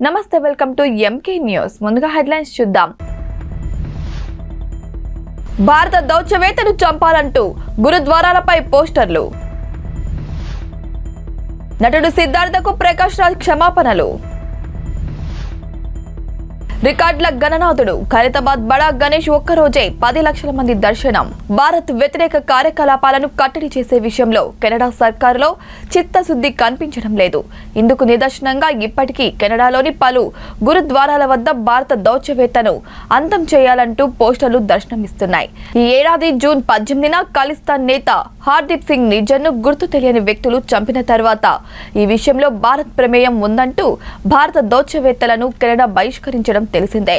నమస్తే welcome to MK news ముందుగా headlines చూద్దాం భారత దౌత్యవేత్తను చంపాలంటూ గురుద్వారాలపై పోస్టర్లు నటుడు సిద్ధార్థకు ప్రకాష్ రాజ్ క్షమాపణలు రికార్డుల గణనాథుడు ఖైరతాబాద్ బడా గణేష్ ఒక్కరోజే 10 లక్షల మంది దర్శనం భారత్ వ్యతిరేక కార్యకలాపాలను కట్టడి చేసే విషయంలో కెనడా సర్కారులో చిత్తశుద్ధి కనిపించడం లేదు. ఇందుకు నిదర్శనంగా ఇప్పటికీ కెనడాలోని పలు గురుద్వారాల వద్ద భారత దౌత్యవేత్తను అంతం చేయాలంటూ పోస్టర్లు దర్శనమిస్తున్నాయి. ఈ ఏడాది జూన్ 18న ఖలిస్తాన్ నేత హార్దీప్ సింగ్ నిజ్జర్ను గుర్తు తెలియని వ్యక్తులు చంపిన తర్వాత ఈ విషయంలో భారత్ ప్రమేయం ఉందంటూ భారత దౌత్యవేత్తలను కెనడా బహిష్కరించడం తెలిసిందే.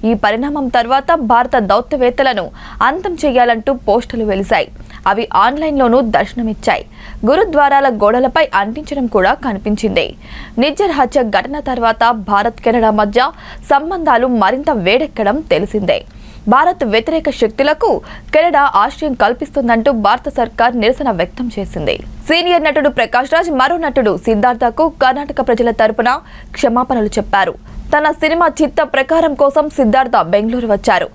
ఈ పరిణామం తర్వాత భారత దౌత్యవేత్తలను అంతం చేయాలంటూ పోస్టులు వెలిశాయి. అవి ఆన్లైన్లోనూ దర్శనమిచ్చాయి. గురుద్వారాల గోడలపై అంటించడం కూడా కనిపించింది. నిజ్జర్ హత్య ఘటన తర్వాత భారత్ కెనడా మధ్య సంబంధాలు మరింత వేడెక్కడం తెలిసిందే. భారత్ వ్యతిరేక శక్తులకు కెనడా ఆశ్రయం కల్పిస్తుందంటూ భారత సర్కార్ నిరసన వ్యక్తం చేసింది. సీనియర్ నటుడు ప్రకాష్ రాజ్ మరో నటుడు సిద్ధార్థకు కర్ణాటక ప్రజల తరపున క్షమాపణలు చెప్పారు. తన సినిమా చిత్త ప్రకారం కోసం సిద్ధార్థ బెంగళూరు వచ్చారు.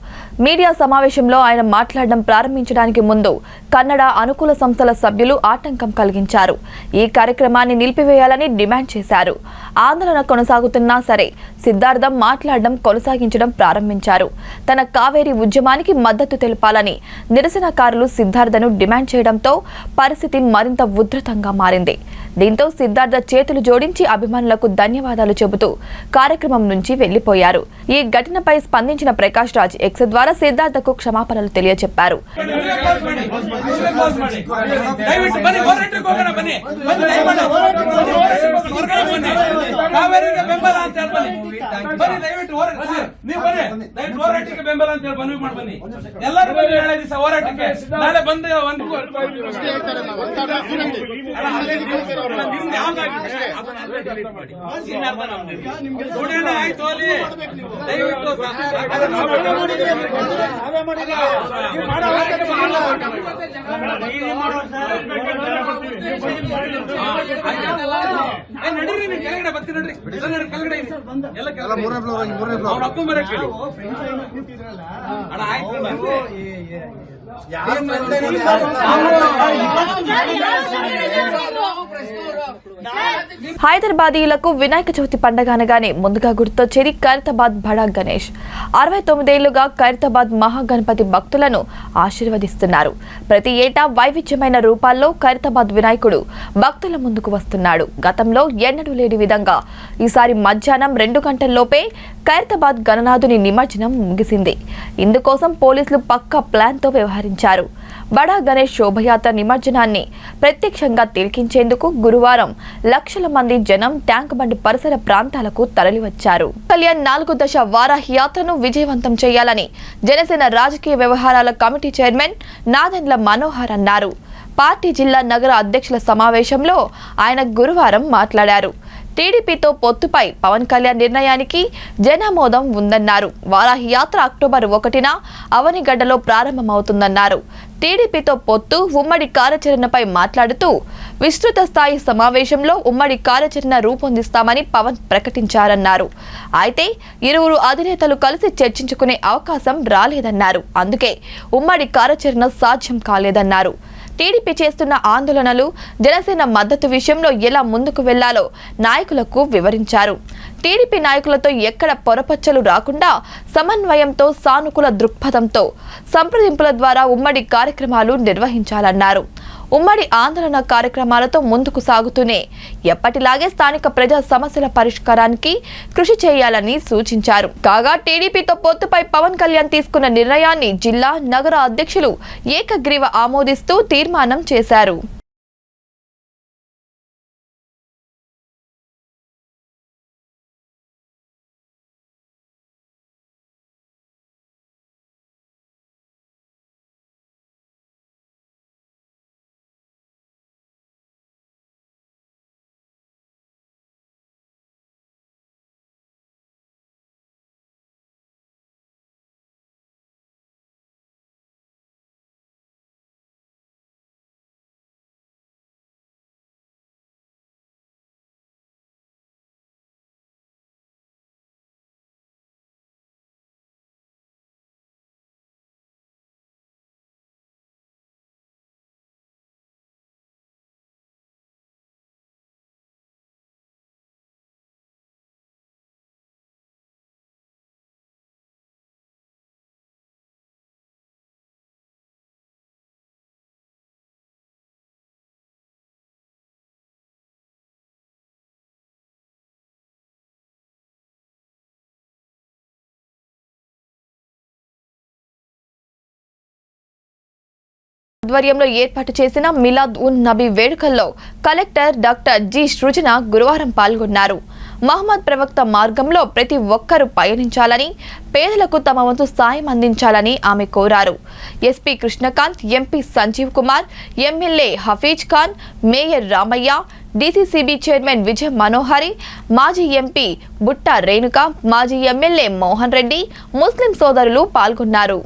మీడియా సమావేశంలో ఆయన మాట్లాడడం ప్రారంభించడానికి ముందు కన్నడ అనుకూల సంస్థల సభ్యులు ఆటంకం కలిగించారు. ఈ కార్యక్రమాన్ని నిలిపివేయాలని డిమాండ్ చేశారు. ఆందోళన కొనసాగుతున్నా సరే సిద్ధార్థం మాట్లాడడం కొనసాగించడం ప్రారంభించారు. తన కావేరీ ఉద్యమానికి మద్దతు తెలపాలని నిరసనకారులు సిద్ధార్థను డిమాండ్ చేయడంతో పరిస్థితి మరింత ఉధృతంగా మారింది. దీంతో సిద్ధార్థ చేతులు జోడించి అభిమానులకు ధన్యవాదాలు చెబుతూ కార్యక్రమం నుంచి వెళ్లిపోయారు. ఈ ఘటనపై స్పందించిన ప్రకాష్ రాజ్ ఎక్స్ ద్వారా సిద్ధార్థకు క్షమాపణలు తెలియజెప్పారు. హైదరాబాదీయులకు వినాయక చవితి పండుగ అనగానే ముందుగా గుర్తొచ్చేది ఖైరతాబాద్ బడా గణేష్. 69 ఏళ్లుగా ఖైరతాబాద్ మహాగణపతి భక్తులను ఆశీర్వదిస్తున్నారు. ప్రతి ఏటా వైవిధ్యమైన రూపాల్లో ఖైరతాబాద్ వినాయకుడు భక్తుల ముందుకు వస్తున్నాడు. గతంలో ఎన్నడూ లేని విధంగా ఈసారి మధ్యాహ్నం 2 గంటల్లోపే ఖైరతాబాద్ గణనాథుని నిమజ్జనం ముగిసింది. ఇందుకోసం పోలీసులు పక్కా ప్లాన్తో వ్యవహరించారు. బడా గణేష్ శోభయాత్ర నిమజ్జనాన్ని ప్రత్యక్షంగా తిలకించేందుకు గురువారం లక్షల మంది జనం ట్యాంక్ బండ్ పరిసర ప్రాంతాలకు తరలివచ్చారు. కళ్యాణ్ 4 దశ వారాహి యాత్రను విజయవంతం చేయాలని జనసేన రాజకీయ వ్యవహారాల కమిటీ చైర్మన్ నాదెండ్ల మనోహర్ అన్నారు. పార్టీ జిల్లా నగర అధ్యక్షుల సమావేశంలో ఆయన గురువారం మాట్లాడారు. టీడీపీతో పొత్తుపై పవన్ కళ్యాణ్ నిర్ణయానికి జనామోదం ఉందన్నారు. వారాహి యాత్ర అక్టోబర్ 1న అవనిగడ్డలో ప్రారంభమవుతుందన్నారు. టీడీపీతో పొత్తు ఉమ్మడి కార్యాచరణపై మాట్లాడుతూ విస్తృత స్థాయి సమావేశంలో ఉమ్మడి కార్యాచరణ రూపొందిస్తామని పవన్ ప్రకటించారన్నారు. అయితే ఇరువురు అధినేతలు కలిసి చర్చించుకునే అవకాశం రాలేదన్నారు. అందుకే ఉమ్మడి కార్యాచరణ సాధ్యం కాలేదన్నారు. టీడీపీ చేస్తున్న ఆందోళనలు జనసేన మద్దతు విషయంలో ఎలా ముందుకు వెళ్లాలో నాయకులకు వివరించారు. టీడీపీ నాయకులతో ఎక్కడ పొరపచ్చలు రాకుండా సమన్వయంతో సానుకూల దృక్పథంతో సంప్రదింపుల ద్వారా ఉమ్మడి కార్యక్రమాలు నిర్వహించాలన్నారు. ఉమ్మడి ఆందోళన కార్యక్రమాలతో ముందుకు సాగుతూనే ఎప్పటిలాగే స్థానిక ప్రజా సమస్యల పరిష్కారానికి కృషి చేయాలని సూచించారు. కాగా టీడీపీతో పొత్తుపై పవన్ కళ్యాణ్ తీసుకున్న నిర్ణయాన్ని జిల్లా నగర అధ్యక్షులు ఏకగ్రీవ ఆమోదిస్తూ తీర్మానం చేశారు. ఆధ్వర్యంలో ఏర్పాటు చేసిన మిలాద్ ఉన్ నబీ వేడుకల్లో కలెక్టర్ డాక్టర్ జి సృజన గురువారం పాల్గొన్నారు. మహమ్మద్ ప్రవక్త మార్గంలో ప్రతి ఒక్కరూ పయనించాలని, పేదలకు తమ వంతు సాయం అందించాలని ఆమె కోరారు. SP Krishnakant, MP Sanjeev Kumar, MLA Hafeez Khan, mayor Ramaiah, DCCB chairman Vijay Manohari, మాజీ ఎంపీ బుట్ట రేణుక, మాజీ ఎమ్మెల్యే మోహన్ రెడ్డి, ముస్లిం సోదరులు పాల్గొన్నారు.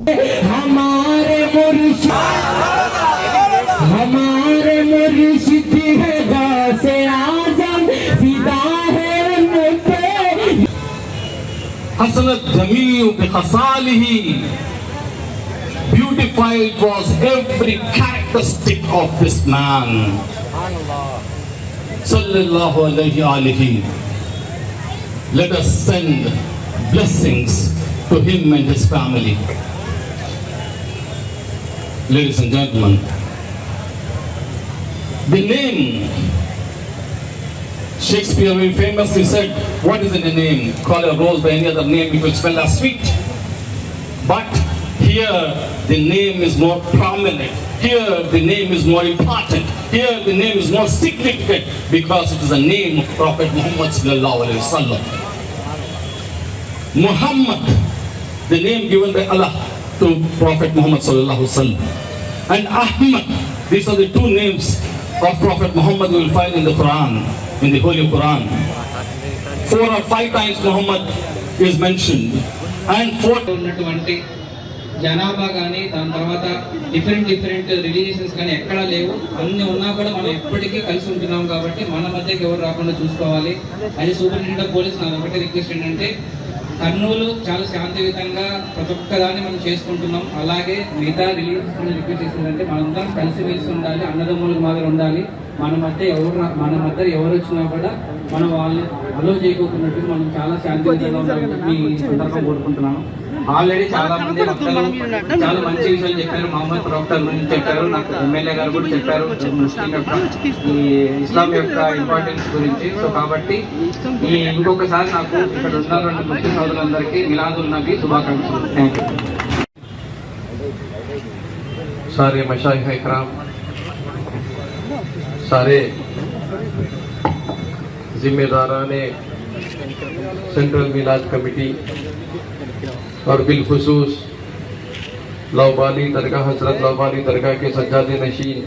حسنت جميع بخصاله, beautified was every characteristic of this man. Sallallahu alayhi alihi. Let us send blessings to him and his family. Ladies and gentlemen, the name Shakespeare very famously said, what is in a name? Call a rose by any other name, it will smell as sweet. But here the name is more prominent. Here the name is more important. Here the name is more significant because it is the name of Prophet Muhammad sallallahu alaihi wasallam. Muhammad, the name given by Allah to Prophet Muhammad sallallahu alaihi wasallam, and Ahmad, these are the two names of Prophet Muhammad we will find in the Quran, in the Holy Quran. 4 or 5 times Muhammad is mentioned, and 4 జనాభా కానీ దాని తర్వాత different religions కానీ ఎక్కడా లేవు. అన్ని ఉన్నా కూడా మనం ఎప్పటికీ కలిసి ఉంటున్నాం కాబట్టి మన మధ్యకి ఎవరు రాకుండా చూసుకోవాలి. అది సూపరింటెండెంట్ ఆఫ్ పోలీస్ నాది ఒకటే రిక్వెస్ట్ ఏంటంటే, కర్నూలు చాలా శాంతియుతంగా ప్రతి ఒక్కదాన్ని మనం చేసుకుంటున్నాం. అలాగే మిగతా రిలీజియన్స్ రిక్వెస్ట్ చేసిందంటే మనందరం కలిసిమెలిసి ఉండాలి, అన్నదమ్ముల మాదిరి ఉండాలి. మన మధ్య ఎవరు వచ్చినా కూడా మనం వాళ్ళని అలో చేయకోకున్నట్టు మనం చాలా శాంతియుతంగా ఉండాలని ఈ సందర్భం కోరుకుంటున్నాను. ఆల్రెడీ చాలా మంది భక్తులు చాలా మంచి విషయాలు చెప్పారు. మహమ్మద్ ప్రవక్త గురించి చెప్పారు, నాకు ఎమ్మెల్యే గారు కూడా చెప్పారు ముస్లిం యొక్క ఈ ఇస్లాం యొక్క ఇంపార్టెన్స్ గురించి. సో కాబట్టి ఇంకొకసారి నాకు ఇక్కడ ఉన్న ముస్లిం సోదరులందరికీ మిలాదున్ నబీ శుభాకాంక్షలు. Thank you. सारे मशाइख इकराम, सारे जिम्मेदाराने सेंट्रल मिलाद कमेटी और बिलखुसूस लौबानी दरगाह हजरत लौबानी दरगाह के सज्जादे नशीन.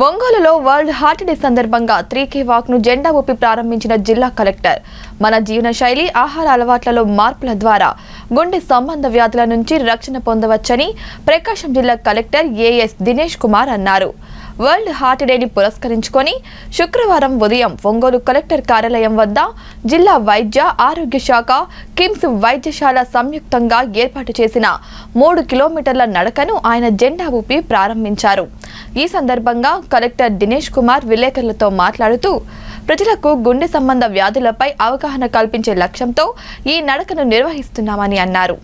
ఒంగోలులో వరల్డ్ హార్ట్ డే సందర్భంగా 3K వాక్ ను జెండా ఊపి ప్రారంభించిన జిల్లా కలెక్టర్ మన జీవన శైలి, ఆహార అలవాట్లలో మార్పుల ద్వారా గుండె సంబంధ వ్యాధుల నుంచి రక్షణ పొందవచ్చని ప్రకాశం జిల్లా కలెక్టర్ ఏఎస్ దినేష్ కుమార్ అన్నారు. వరల్డ్ హార్ట్ డేని పురస్కరించుకొని శుక్రవారం ఉదయం ఒంగోలు కలెక్టర్ కార్యాలయం వద్ద జిల్లా వైద్య ఆరోగ్య శాఖ, కిమ్స్ వైద్యశాల సంయుక్తంగా ఏర్పాటు చేసిన 3 కిలోమీటర్ల నడకను ఆయన జెండా ఊపి ప్రారంభించారు. ఈ సందర్భంగా కలెక్టర్ దినేష్ కుమార్ విలేకరులతో మాట్లాడుతూ, ప్రజలకు గుండె సంబంధ వ్యాధులపై అవగాహన కల్పించే లక్ష్యంతో ఈ నడకను నిర్వహిస్తున్నామని అన్నారు.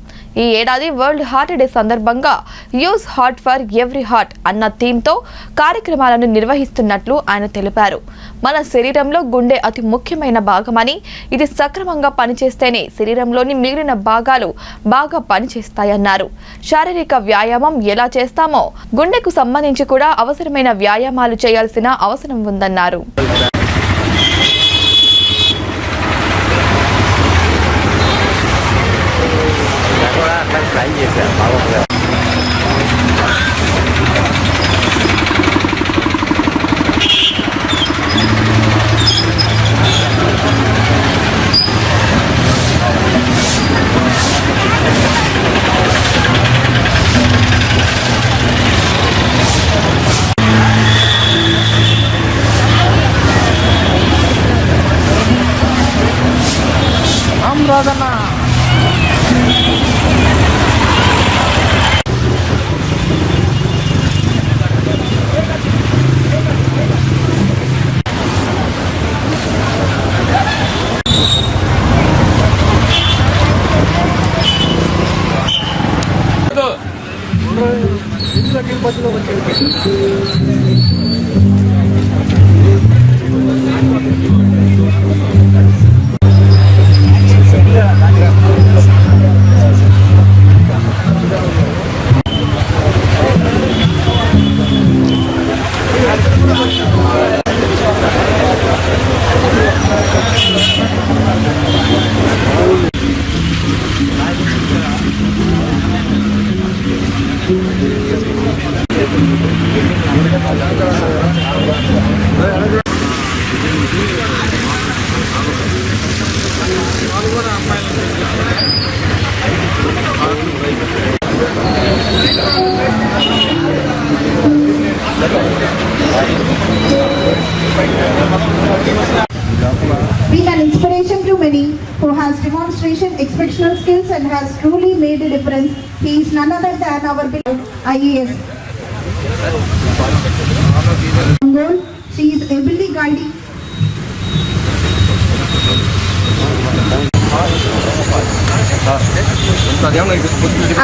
ఈ ఏడాది వరల్డ్ హార్ట్ డే సందర్భంగా use heart for every heart అన్న థీమ్తో కార్యక్రమాలను నిర్వహిస్తున్నట్లు ఆయన తెలిపారు. మన శరీరంలో గుండె అతి ముఖ్యమైన భాగమని, ఇది సక్రమంగా పనిచేస్తేనే శరీరంలోని మిగిలిన భాగాలు బాగా పనిచేస్తాయన్నారు. శారీరక వ్యాయామం ఎలా చేస్తామో గుండెకు సంబంధించి కూడా అవసరమైన వ్యాయామాలు చేయాల్సిన అవసరం ఉందన్నారు. రాదన్నా has demonstration exceptional skills and has truly made a difference. He is none other than our beloved IAS. She is ably guiding.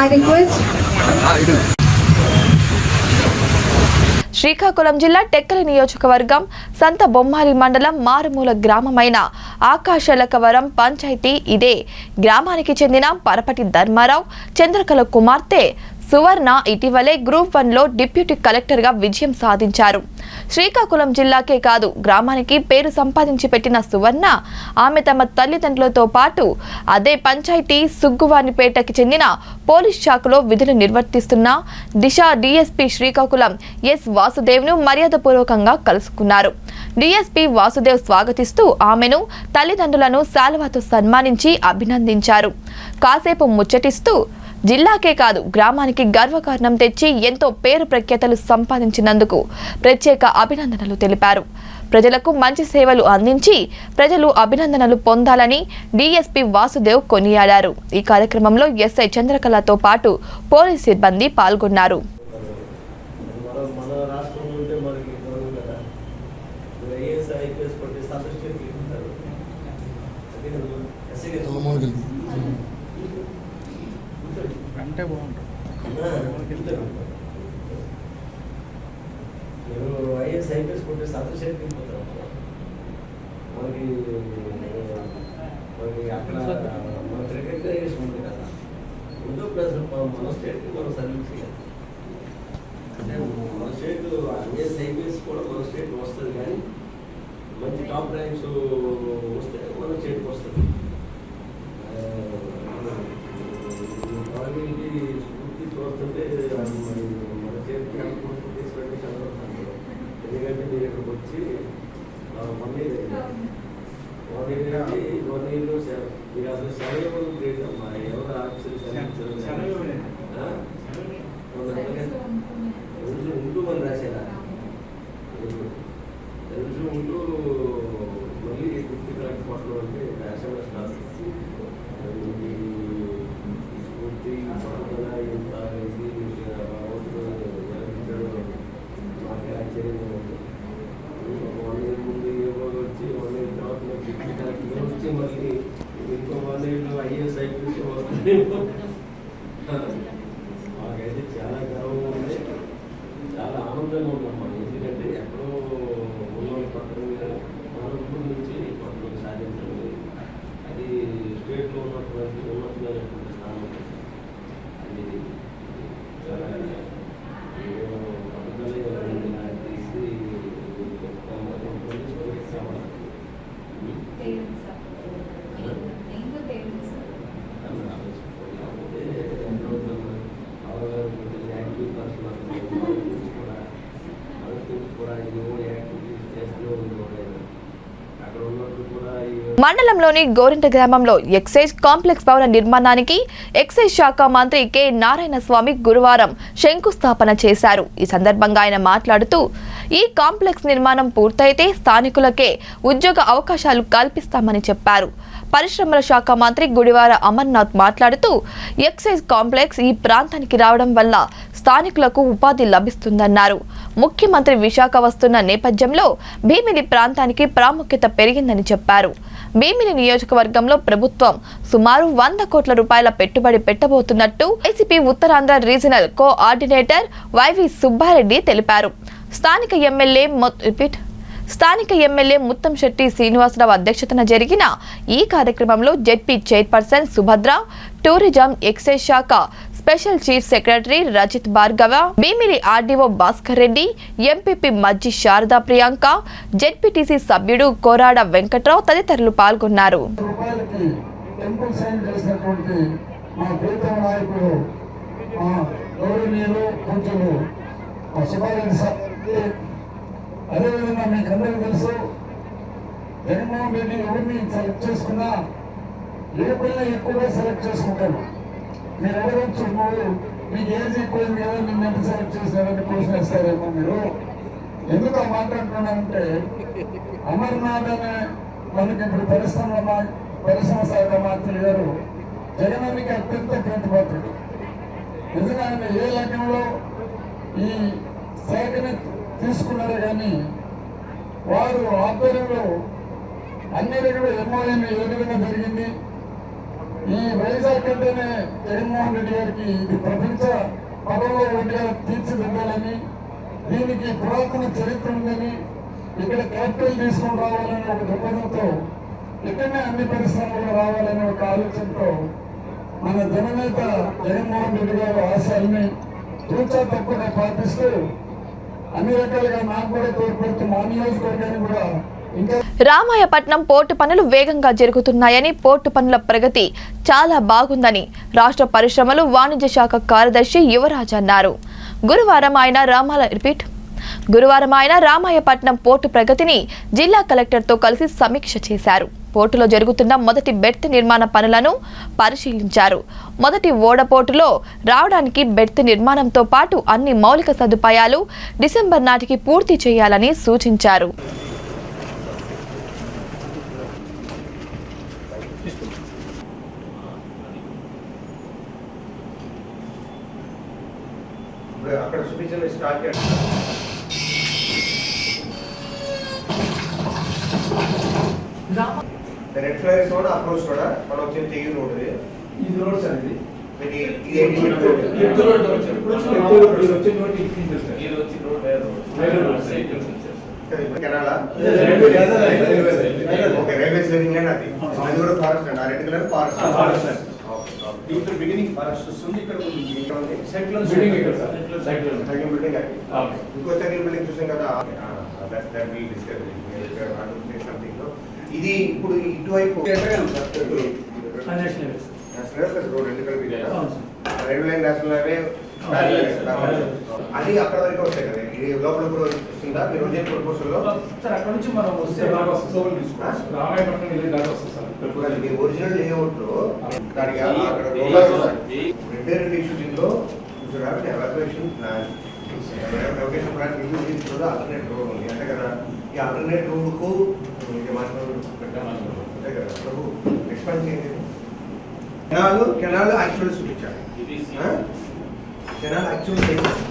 I request Srikakulam జిల్లా టెక్కలి నియోజకవర్గం సంత బొమ్మాలి మండలం మారుమూల గ్రామమైన ఆకాశలకవరం పంచాయతీ ఇదే గ్రామానికి చెందిన పరపటి ధర్మారావు చంద్రకళ కుమార్తె సువర్ణ ఇటీవలే గ్రూప్ 1లో డిప్యూటీ కలెక్టర్గా విజయం సాధించారు. శ్రీకాకుళం జిల్లాకే కాదు గ్రామానికి పేరు సంపాదించి పెట్టిన సువర్ణ ఆమె తమ తల్లిదండ్రులతో పాటు అదే పంచాయతీ సుగ్గువానిపేటకి చెందిన పోలీస్ శాఖలో విధులు నిర్వర్తిస్తున్న దిశ డీఎస్పీ శ్రీకాకుళం ఎస్ వాసుదేవ్ను మర్యాదపూర్వకంగా కలుసుకున్నారు. డీఎస్పీ వాసుదేవ్ స్వాగతిస్తూ ఆమెను తల్లిదండ్రులను శాలువాతో సన్మానించి అభినందించారు. కాసేపు ముచ్చటిస్తూ జిల్లాకే కాదు గ్రామానికి గర్వకారణం తెచ్చి ఎంతో పేరు ప్రఖ్యాతలు సంపాదించినందుకు ప్రత్యేక అభినందనలు తెలిపారు. ప్రజలకు మంచి సేవలు అందించి ప్రజలు అభినందనలు పొందాలని డీఎస్పీ వాసుదేవ్ కొనియాడారు. ఈ కార్యక్రమంలో ఎస్ఐ చంద్రకళతో పాటు పోలీస్ సిబ్బంది పాల్గొన్నారు. అంటే బాగుంటుంది ఐఎస్ ఐపీఎస్ కొట్టే సదస్సు మనకి అక్కడ మనకి రికగ్నైజేషన్ ఉంది కదా ముందు ప్లస్ మన స్టేట్కి మనం సర్వీస్ చేయాలి. అంటే మన స్టేట్ ఐఎస్ ఐపీఎస్ కూడా మన స్టేట్ వస్తుంది కానీ మంచి టాప్ ర్యాంక్స్ వస్తే మన స్టేట్కి వస్తుంది. గవర్నమెంట్కి స్ఫూర్తి చూస్తుంటే మరి మన చేతికి అనుకుంటూ తీసుకుంటే చదవతాను. ఎందుకంటే మీరు ఇక్కడికి వచ్చి 1 year మీరు అసలు సెలవు లేదు అమ్మా. ఎవరు ఆఫీసులు ఉంటూ మనం రాసేదా తెలుసు ఉంటూ మళ్ళీ గుర్తు కలెక్ట్ పట్టడం అంటే ఎస్ఎంఎస్ కాదు. స్ఫూర్తి పట్టుదల ఎంత మాకే ఆశ్చర్యంగా ఉంది. 1 year ముందు ఏమో వచ్చి 1 year తర్వాత డిప్యూటీ కలెక్టర్ వచ్చి మళ్ళీ ఇంకో 1 yearలో ఐఏఎస్ ఐపీఎస్ వస్తుంది. మాకైతే చాలా గర్వంగా ఉంది, చాలా ఆనందంగా ఉందమ్మా. ఎందుకంటే ఎక్కడో ఉన్న పట్టణం మీద మనపూర్ నుంచి పట్టణం సాధించడం అది స్టేట్లో ఉన్నటువంటి ఉన్నతమైనటువంటి స్థానం. అది చాలా పట్టుదల తీసి యాక్టివ్ పర్సన్ కూడా యాక్టివిటీస్ చేస్తూ ఉండేవాడు. అక్కడ ఉన్నప్పుడు కూడా మండలంలోని గోరింట గ్రామంలో ఎక్సైజ్ కాంప్లెక్స్ భవన నిర్మాణానికి ఎక్సైజ్ శాఖ మంత్రి కె నారాయణ స్వామి గురువారం శంకుస్థాపన చేశారు. ఈ సందర్భంగా ఆయన మాట్లాడుతూ ఈ కాంప్లెక్స్ నిర్మాణం పూర్తయితే స్థానికులకే ఉద్యోగ అవకాశాలు కల్పిస్తామని చెప్పారు. పరిశ్రమల శాఖ మంత్రి గుడివార అమర్నాథ్ మాట్లాడుతూ ఎక్సైజ్ కాంప్లెక్స్ ఈ ప్రాంతానికి రావడం వల్ల స్థానికులకు ఉపాధి లభిస్తుందన్నారు. ముఖ్యమంత్రి విశాఖ వస్తున్న నేపథ్యంలో భీమిలి ప్రాంతానికి ప్రాముఖ్యత పెరిగిందని చెప్పారు. భీమిలి నియోజకవర్గంలో ప్రభుత్వం సుమారు 100 కోట్ల రూపాయల పెట్టుబడి పెట్టబోతున్నట్టు YCP Uttarandhra regional coordinator YV Subbareddy తెలిపారు. స్థానిక ఎమ్మెల్యే ముత్తంశెట్టి శ్రీనివాసరావు అధ్యక్షతన జరిగిన ఈ కార్యక్రమంలో ZP chairperson Subhadra, tourism excise శాఖ special chief secretary Rajat Bhargava, Bheemili RDO Bhaskar Reddy, MPP Majji Sharada Priyanka, ZPTC సభ్యుడు కోరాడ వెంకట్రావు తదితరులు పాల్గొన్నారు. అదేవిధంగా మీకు అందరికీ తెలుసు, జగన్మోహన్ రెడ్డి ఎవరిని సెలెక్ట్ చేసుకున్నా ఏ పిల్లలు ఎక్కువగా సెలెక్ట్ చేసుకుంటారు. మీరు అడగచ్చు, మీకు ఏజ్ ఎక్కువైంది కదా నిన్న ఎంత సెలెక్ట్ చేశారని క్వశ్చన్ వేస్తారేమో మీరు. ఎందుకు ఆ మాట అంటున్నానంటే అమర్నాథ్ అనే మనకి ఇప్పుడు పరిశ్రమలో పరిశ్రమ శాఖ మంత్రి గారు జగనానికి అత్యంత ప్రీతిపాత్రుడు. నిజంగా ఆయన ఏ లగ్నంలో ఈ శాఖని తీసుకున్నారు కానీ వారు ఆధ్వర్యంలో అన్ని రకాల ఎంఓఏని ఏ విధంగా జరిగింది. ఈ వైజాగ్ అంటేనే జగన్మోహన్ రెడ్డి గారికి ఇది ప్రపంచ పదవులో ఒకటిగా తీర్చిదిద్దాలని, దీనికి పురాతన చరిత్ర ఉందని, ఇక్కడ క్యాపిటల్ తీసుకొని రావాలనే ఒక దృక్పథంతో ఇక్కడనే అన్ని పరిశ్రమలు రావాలనే ఒక ఆలోచనతో మన జననేత జగన్మోహన్ రెడ్డి గారి ఆశయాల్ని తూచా తప్పకుండా పాటిస్తూ అన్ని రకాలుగా నాకు కూడా తోడ్పడుతూ మా నియోజకవర్గాన్ని కూడా ఇంకా రామాయపట్నం పోర్టు పనులు వేగంగా జరుగుతున్నాయని, పోర్టు పనుల ప్రగతి చాలా బాగుందని రాష్ట్ర పరిశ్రమలు వాణిజ్య శాఖ కార్యదర్శి యువరాజ్ అన్నారు. గురువారం ఆయన రామాయపట్నం పోర్టు ప్రగతిని జిల్లా కలెక్టర్తో కలిసి సమీక్ష చేశారు. పోర్టులో జరుగుతున్న మొదటి బెర్త్ నిర్మాణ పనులను పరిశీలించారు. మొదటి ఓడపోర్టులో రావడానికి బెర్త్ నిర్మాణంతో పాటు అన్ని మౌలిక సదుపాయాలు డిసెంబర్ నాటికి పూర్తి చేయాలని సూచించారు. అక్కడ చూపించిన start red flies road approach road మనం వచ్చే తెగి రోడ్ ఇది రోడ్ సార్ ఇది రైల్వే సేవింగ్ లైన్ అది కూడా ఫారెస్ట్ అండి. ఆ రెడ్ కలర్ ఫారెస్ట్ ఇక్కడ బిగినింగ్ ఫారెస్ట్ వస్తుంది. ఇక్కడ సైక్లోన్ బిల్డింగ్ ఇక్కడ సార్ సైక్లోన్ బిల్డింగ్ అది ఇంకో సైక్లోన్ బిల్డింగ్ చూసాం కదా. ఇది ఇప్పుడు ఇటువైపు నేషనల్ రోడ్ రెండు కలిపి రైల్వే లైన్ నేషనల్ హైవే అది అక్కడ వరకు వస్తాయి కదా. ఇది లోపల కూడా వస్తుందా మీరు వచ్చే ప్రపోజల్ లో సార్? అక్కడ నుంచి మనం వస్తే రామాయపట్నం ఒరిజినల్ లేఅవుట్ లో దానికి అక్కడ రెండు ఇష్యూస్ లో evacuation plan evacuation plan review తీసుకుంటే ఆల్టర్నేట్ రోడ్ ఉంది అంతే కదా. ఈ ఆల్టర్నేట్ రోడ్ కు అంతే కదా ప్రభు ఎక్స్పాండ్ చేయండి. కెనాల్ యాక్చువల్ చూపించాలి. కెనాల్ యాక్చువల్ చూపించాలి.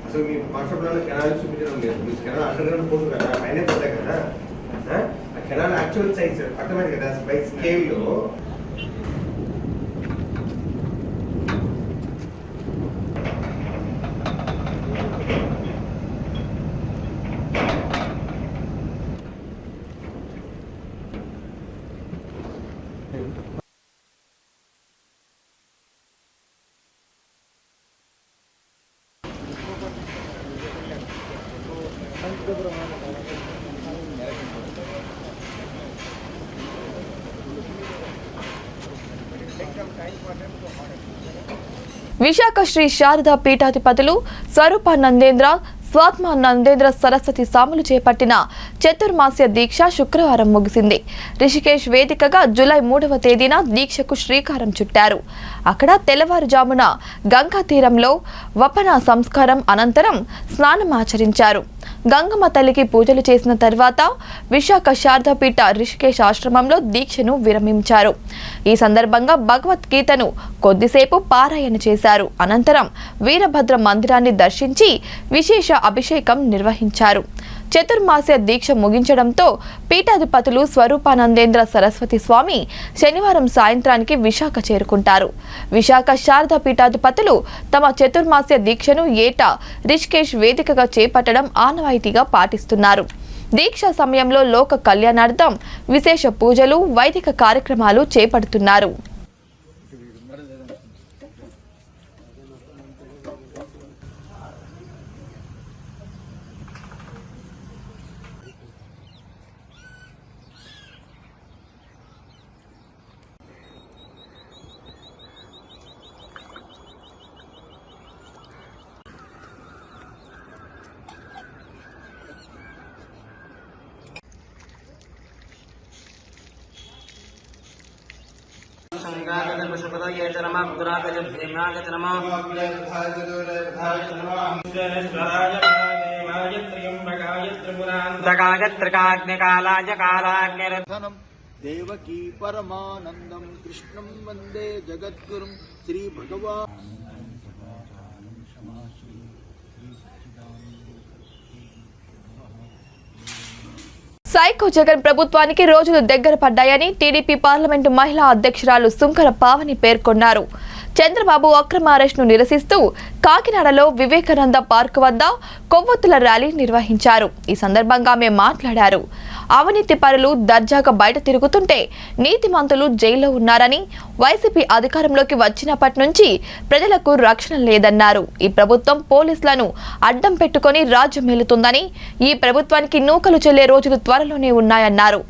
అసలు మీ మాస్టర్ ప్లాన్ కెనాల్ చూపించడం లేదు. మీరు కెనాల్ అండర్ గ్రౌండ్ పోతుంది కదా, పైన పోతాయి కదా. ఆ కెనాల్ యాక్చువల్ సైజ్ అర్థమైంది కదా బై స్కేల్లో. విశాఖ శ్రీ శారదా పీఠాధిపతులు స్వరూపానందేంద్ర స్వాత్మానందేంద్ర సరస్వతి స్వాములు చేపట్టిన చతుర్మాస్య దీక్ష శుక్రవారం ముగిసింది. రిషికేశ్ వేదికగా జూలై 3వ తేదీన దీక్షకు శ్రీకారం చుట్టారు. అక్కడ తెల్లవారుజామున గంగా తీరంలో వపన సంస్కారం అనంతరం స్నానమాచరించారు. గంగమ్మ తల్లికి పూజలు చేసిన తర్వాత విశాఖ శారదాపీఠ రిషికేశ్ ఆశ్రమంలో దీక్షను విరమించారు. ఈ సందర్భంగా భగవద్గీతను కొద్దిసేపు పారాయణ చేశారు. అనంతరం వీరభద్ర మందిరాన్ని దర్శించి విశేష అభిషేకం నిర్వహించారు. చతుర్మాస్య దీక్ష ముగించడంతో పీఠాధిపతులు స్వరూపానందేంద్ర సరస్వతి స్వామి శనివారం సాయంత్రానికి విశాఖ చేరుకుంటారు. విశాఖ శారదా పీఠాధిపతులు తమ చతుర్మాస్య దీక్షను ఏటా రిషికేశ్ వేదికగా చేపట్టడం ఆనవాయితీగా పాటిస్తున్నారు. దీక్ష సమయంలో లోక కళ్యాణార్థం విశేష పూజలు, వైదిక కార్యక్రమాలు చేపడుతున్నారు. దేవకీ పరమానందం కృష్ణం వందే జగద్గురుం శ్రీ భగవాన్. సైకో జగన్ ప్రభుత్వానికి రోజులు దగ్గర పడ్డాయని టీడీపీ పార్లమెంటు మహిళా అధ్యక్షురాలు సుంకర పావని పేర్కొన్నారు. చంద్రబాబు అక్రమ అరెస్టును నిరసిస్తూ కాకినాడలో వివేకానంద పార్క్ వద్ద కొవ్వొత్తుల ర్యాలీ నిర్వహించారు. ఈ సందర్భంగా ఆమె మాట్లాడారు. అవినీతి పరులు దర్జాగా బయట తిరుగుతుంటే నీతిమంతులు జైల్లో ఉన్నారని, వైసీపీ అధికారంలోకి వచ్చినప్పటి నుంచి ప్రజలకు రక్షణ లేదన్నారు. ఈ ప్రభుత్వం పోలీసులను అడ్డం పెట్టుకుని రాజ్యం మేలుతుందని, ఈ ప్రభుత్వానికి నూకలు చెల్లే రోజులు త్వరలోనే ఉన్నాయన్నారు.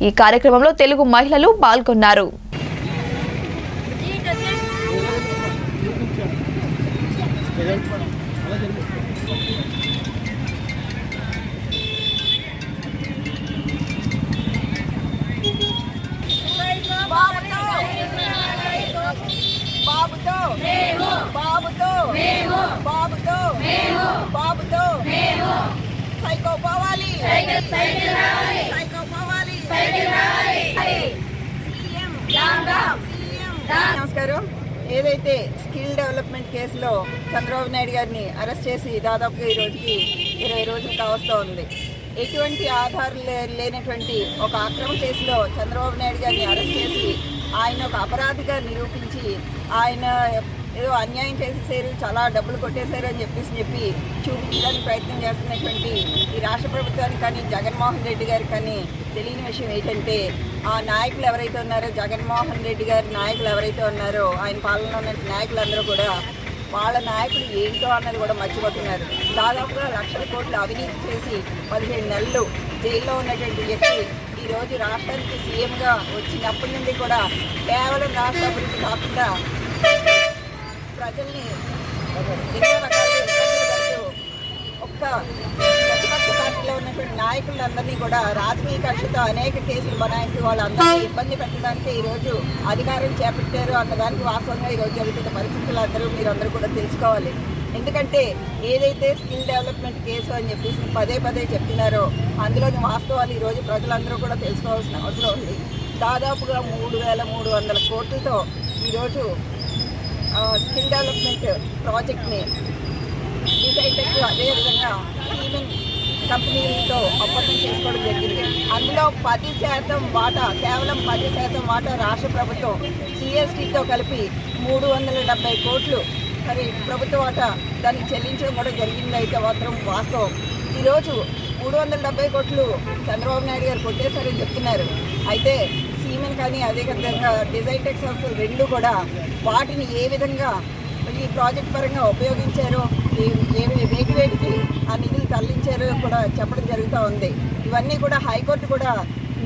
ఈ కార్యక్రమంలో తెలుగు మహిళలు పాల్గొన్నారు. సైకో పోవాలి, సైకో పోవాలి. నమస్కారం. ఏదైతే స్కిల్ డెవలప్మెంట్ కేసులో చంద్రబాబు నాయుడు గారిని అరెస్ట్ చేసి దాదాపుగా ఈ రోజుకి 20 రోజులు కావస్తూ ఉంది. ఎటువంటి ఆధారం లేనటువంటి ఒక అక్రమ కేసులో చంద్రబాబు నాయుడు గారిని అరెస్ట్ చేసి ఆయన ఒక అపరాధిగా నిరూపించి ఆయన ఏదో అన్యాయం చేసేసారు, చాలా డబ్బులు కొట్టేశారు అని చెప్పి చూపించడానికి ప్రయత్నం చేస్తున్నటువంటి ఈ రాష్ట్ర ప్రభుత్వానికి కానీ జగన్మోహన్ రెడ్డి గారికి కానీ తెలియని విషయం ఏంటంటే, ఆ నాయకులు ఎవరైతే ఉన్నారో, జగన్మోహన్ రెడ్డి గారి నాయకులు ఎవరైతే ఉన్నారో, ఆయన పాలనలో ఉన్న నాయకులందరూ కూడా వాళ్ళ నాయకులు ఏంటో అన్నది కూడా మర్చిపోతున్నారు. దాదాపుగా లక్షల కోట్లు అవినీతి చేసి 15 నెలలు జైల్లో ఉన్నటువంటి వ్యక్తి ఈరోజు రాష్ట్రానికి సీఎంగా వచ్చినప్పటి నుండి కూడా కేవలం రాష్ట్ర అభివృద్ధి కాకుండా ప్రజల్ని ఎన్నో రకాలుగా ఇబ్బందులు పడుతూ ఒక్క ప్రతిపక్ష పార్టీలో ఉన్నటువంటి నాయకులందరినీ కూడా రాజకీయ కక్షతో అనేక కేసులు బనాయిస్తూ వాళ్ళందరినీ ఇబ్బంది పెట్టడానికి ఈరోజు అధికారం చేపట్టారు అన్నదానికి వాస్తవంగా ఈరోజు జరుగుతున్న పరిస్థితులు మీరందరూ కూడా తెలుసుకోవాలి. ఎందుకంటే ఏదైతే స్కిల్ డెవలప్మెంట్ కేసు అని చెప్పేసి పదే చెప్తున్నారో అందులోని వాస్తవాలు ఈరోజు ప్రజలందరూ కూడా తెలుసుకోవాల్సిన అవసరం ఉంది. దాదాపుగా 3,300 కోట్లతో ఈరోజు స్కిల్ డెవలప్మెంట్ ప్రాజెక్ట్ని డిజైటెక్ అదేవిధంగా సిమెంట్ కంపెనీలతో ఒప్పందం చేసుకోవడం జరిగింది. అందులో 10% వాటా, కేవలం 10% వాటా రాష్ట్ర ప్రభుత్వం జిఎస్టీతో కలిపి 370 కోట్లు మరి ప్రభుత్వ వాటా దానికి చెల్లించడం కూడా జరిగింది. అయితే మాత్రం వాస్తవం ఈరోజు 370 కోట్లు చంద్రబాబు నాయుడు గారు కొట్టేశారని చెప్తున్నారు. అయితే సీమెన్ కానీ అదేవిధంగా డిజైటెక్ సంస్థలు రెండు కూడా వాటిని ఏ విధంగా ఈ ప్రాజెక్ట్ పరంగా ఉపయోగించారో, వేటికి ఆ నిధులు తరలించారో కూడా చెప్పడం జరుగుతూ ఉంది. ఇవన్నీ కూడా హైకోర్టు కూడా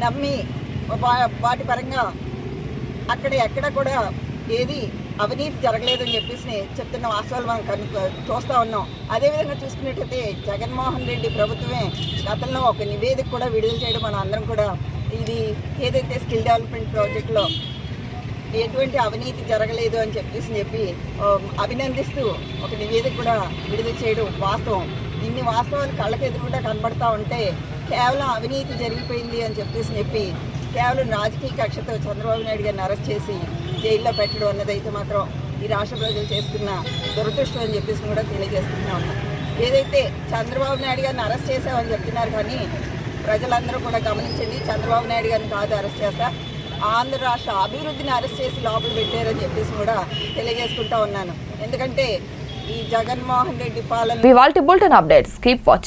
నమ్మి వాటి పరంగా ఎక్కడ కూడా ఏది అవినీతి జరగలేదని చెప్పేసి చెప్తున్న వాస్తవాలు మనం చూస్తూ ఉన్నాం. అదేవిధంగా చూసుకున్నట్టయితే జగన్మోహన్ రెడ్డి ప్రభుత్వమే గతంలో ఒక నివేదిక కూడా విడుదల చేయడం మనం అందరం కూడా ఇది ఏదైతే స్కిల్ డెవలప్మెంట్ ప్రాజెక్టులో ఎటువంటి అవినీతి జరగలేదు అని చెప్పి అభినందిస్తూ ఒక నివేదిక కూడా విడుదల చేయడం వాస్తవం. ఇన్ని వాస్తవాలు కళ్ళకు ఎదురుకుండా కనబడతా ఉంటే కేవలం అవినీతి జరిగిపోయింది అని చెప్పి కేవలం రాజకీయ కక్షతో చంద్రబాబు నాయుడు గారిని అరెస్ట్ చేసి జైల్లో పెట్టడం అన్నదైతే మాత్రం ఈ రాష్ట్ర ప్రజలు చేసుకున్న దురదృష్టం అని చెప్పేసి కూడా తెలియజేస్తున్నా ఉన్నాం. ఏదైతే చంద్రబాబు నాయుడు గారిని అరెస్ట్ చేసామని చెప్తున్నారు కానీ ప్రజలందరూ కూడా గమనించండి, చంద్రబాబు నాయుడు గారిని కాదు అరెస్ట్ చేస్తా, ఆంధ్ర రాష్ట్ర అభివృద్ధిని అరెస్ట్ చేసి లోపల పెట్టారని చెప్పేసి కూడా తెలియజేసుకుంటా ఉన్నాను. ఎందుకంటే ఈ జగన్మోహన్ రెడ్డి పాలన. ఇవాల్టి బులెటిన్ అప్డేట్స్ కీప్ వాచింగ్.